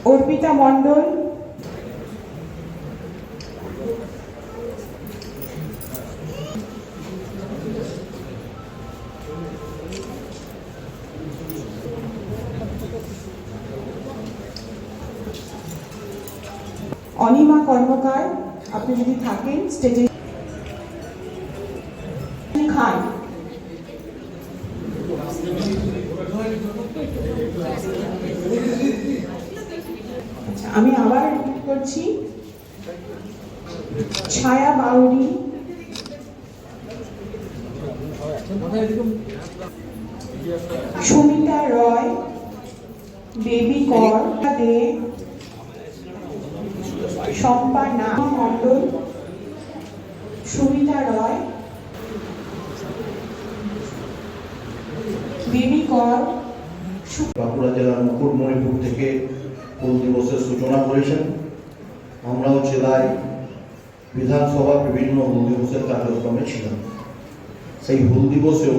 অর্পিতা মণ্ডল, অনিমা কর্মকার, আপনি যদি থাকেন স্টেজে। খান, আমি আবার রিপিট করছি, ছায়া বাউরি, সুমিতা রয়, বেবি কর দে, শম্পা নাম মণ্ডল, সুমিতা রয়, বেবি কর। বাঁকুড়া জেলার মুকুটমণিপুর থেকে হুল দিবসের সূচনা করেছেন। আমরাও জেলায় বিধানসভার বিভিন্ন হুল দিবসের কার্যক্রমে ছিলাম। সেই হুল দিবসেও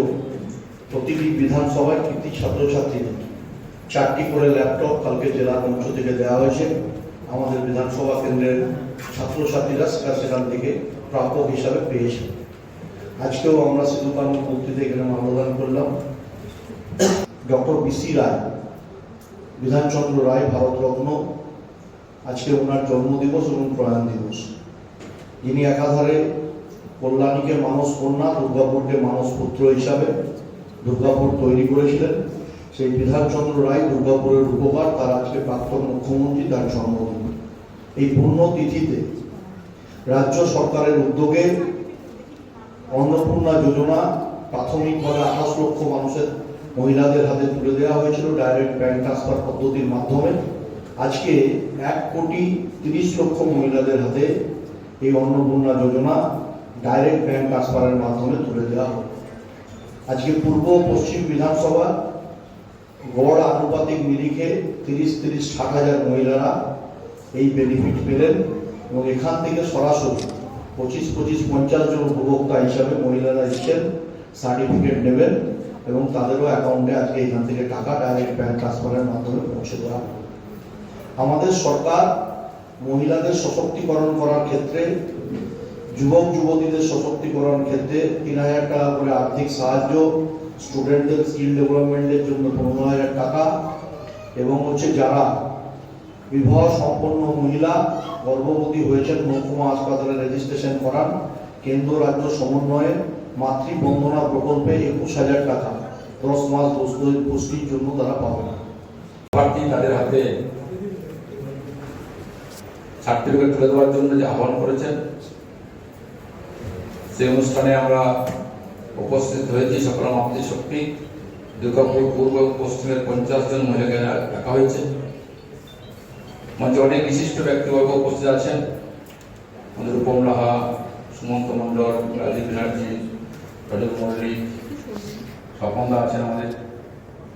প্রতিটি বিধানসভায় কৃতি ছাত্রছাত্রীদের 4টি করে ল্যাপটপ কালকে জেলা মঞ্চ থেকে দেওয়া হয়েছে। আমাদের বিধানসভা কেন্দ্রের ছাত্রছাত্রীরা সেখান থেকে প্রাপ্য হিসাবে পেয়েছে। আজকেও আমরা সিধু কানু মূর্তিতে এখানে মাল্যদান করলাম। ডক্টর বিসি রায়, বিধানচন্দ্র রায় ভারতরত্ন, আজকে ওনার জন্মদিবস এবং প্রয়াণ দিবস। যিনি একাধারে কল্যাণীকে মানস কন্যা, দুর্গাপুরকে মানস পুত্র হিসাবে দুর্গাপুর তৈরি করেছিলেন। সেই বিধানচন্দ্র রায় দুর্গাপুরের উপকার, তার আজকে প্রাক্তন মুখ্যমন্ত্রী, তার জন্মদিন। এই পুণ্যতিথিতে রাজ্য সরকারের উদ্যোগে অন্নপূর্ণা যোজনা প্রাথমিকভাবে 28 লক্ষ মানুষের মহিলাদের হাতে তুলে দেওয়া হয়েছিল ডাইরেক্ট ব্যাংক ট্রান্সফার পদ্ধতির মাধ্যমে। আজকে 1,30,00,000 মহিলাদের হাতে এই অন্নপূর্ণা যোজনা ডাইরেক্ট ব্যাংক ট্রান্সফারের মাধ্যমে তুলে দেওয়া হবে। আজকে পূর্ব পশ্চিম বিধানসভা গড় আনুপাতিক নিরিখে 30-60 হাজার মহিলারা এই বেনিফিট পেলেন এবং এখান থেকে সরাসরি 25-50 জন উপভোক্তা হিসাবে মহিলারা এসেছেন, সার্টিফিকেট নেবেন এবং তাদেরও অ্যাকাউন্টে আজকে এখান থেকে টাকা ডাইরেক্ট ব্যাংক ট্রান্সফারের মাধ্যমে পৌঁছে দেওয়া হবে। আমাদের সরকার মহিলাদের সশক্তিকরণ করার ক্ষেত্রে, যুবক যুবতীদের সশক্তিকরণ ক্ষেত্রে 3,000 টাকা করে আর্থিক সাহায্য, স্টুডেন্টদের স্কিল ডেভেলপমেন্টের জন্য 15,000 টাকা এবং যারা বিবাহ সম্পন্ন মহিলা গর্ভবতী হয়েছেন মহকুমা হাসপাতালে রেজিস্ট্রেশন করান, কেন্দ্র রাজ্য সমন্বয়ে মাতৃবন্দনা প্রকল্পে 21,000 টাকা 10 মাস পুষ্টির জন্য তারা পাবেন। তাদের হাতে সার্টিফিকেট তুলে দেওয়ার জন্য যে আহ্বান করেছেন, সেই অনুষ্ঠানে আমরা উপস্থিত হয়েছি। সকল মাতৃশক্তি দুর্গাপুর পূর্ব পশ্চিমের 50 জন মহিলাকে ডাকা হয়েছে। মঞ্চে অনেক বিশিষ্ট ব্যক্তিবর্গ উপস্থিত আছেন। আমাদের রূপম লাহা, সুমন্ত মণ্ডল, রাজীব ব্যানার্জি, রজত মল্লিক, স্বপনদা আছেন আমাদের,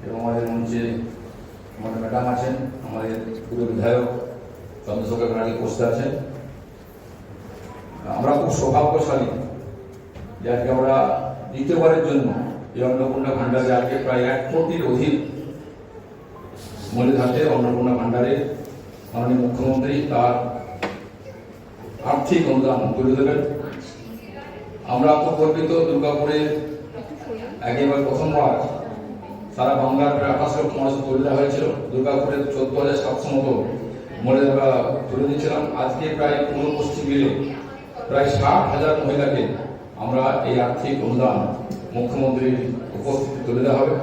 এবং আমাদের মঞ্চে আমাদের ম্যাডাম আছেন, আমাদের পুরো বিধায়ক চন্দ্রশেখর ব্যানার্জি উপস্থিত আছেন। আমরা খুব সৌভাগ্যশালী যে আজকে আমরা দ্বিতীয়বারের জন্য এই অন্নপূর্ণা ভান্ডারে আজকে প্রায় 1 কোটির অধিক মহিলাদের হাতে অন্নপূর্ণা ভান্ডারে মাননীয় মুখ্যমন্ত্রী তার আর্থিক অনুদান তুলে দেবেন। আমরা খুব গর্বিত, দুর্গাপুরের একেবারে প্রথমবার সারা বাংলার প্রায় 28 লক্ষ মানুষ তুলে দেওয়া হয়েছিল। দুর্গাপুরের 14,700 মতো মহিলারা তুলে দিচ্ছিলাম। আজকে প্রায় পূর্ব পশ্চিম মিলে প্রায় 60,000 মহিলাকে আমরা এই আর্থিক অনুদান মুখ্যমন্ত্রীর উপস্থিতি তুলে দেওয়া হবে।